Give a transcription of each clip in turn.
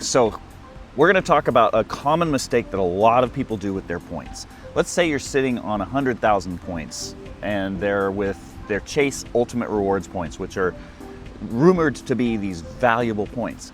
So we're going to talk about a common mistake that a lot of people do with their points. Let's say you're sitting on 100,000 points and they're with their Chase Ultimate Rewards points, which are rumored to be these valuable points.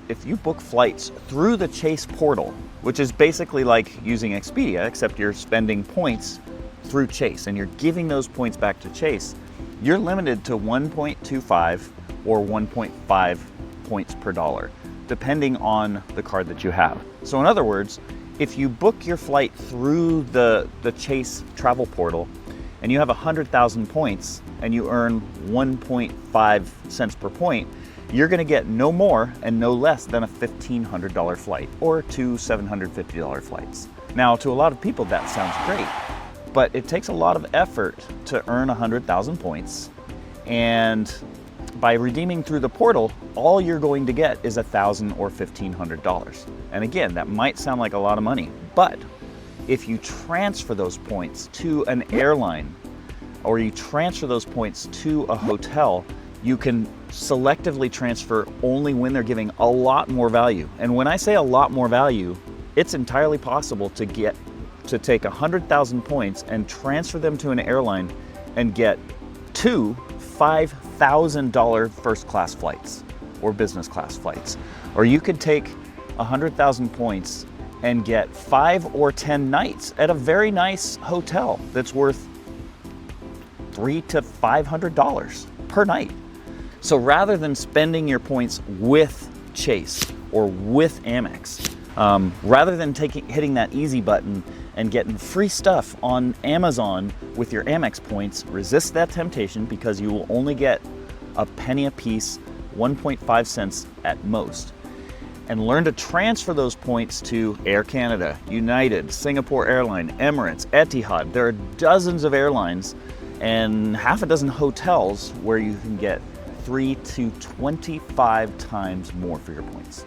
If you book flights through the Chase portal, which is basically like using Expedia, except you're spending points through Chase and you're giving those points back to Chase, you're limited to 1.25 or 1.5 points per dollar, depending on the card that you have. So in other words, if you book your flight through the Chase travel portal and you have 100,000 points and you earn 1.5 cents per point, you're gonna get no more and no less than a $1,500 flight or two $750 flights. Now, to a lot of people that sounds great, but it takes a lot of effort to earn 100,000 points, and by redeeming through the portal, all you're going to get is $1,000 or $1,500. And again, that might sound like a lot of money, but if you transfer those points to an airline or you transfer those points to a hotel, you can selectively transfer only when they're giving a lot more value. And when I say a lot more value, it's entirely possible to take 100,000 points and transfer them to an airline and get two $5,000 first class flights or business class flights. Or you could take 100,000 points and get 5 or 10 nights at a very nice hotel that's worth $300 to $500 per night. So rather than spending your points with Chase or with Amex, rather than hitting that easy button and getting free stuff on Amazon with your Amex points, resist that temptation, because you will only get a penny a piece, 1.5 cents at most. And learn to transfer those points to Air Canada, United, Singapore Airlines, Emirates, Etihad. There are dozens of airlines and half a dozen hotels where you can get 3 to 25 times more for your points.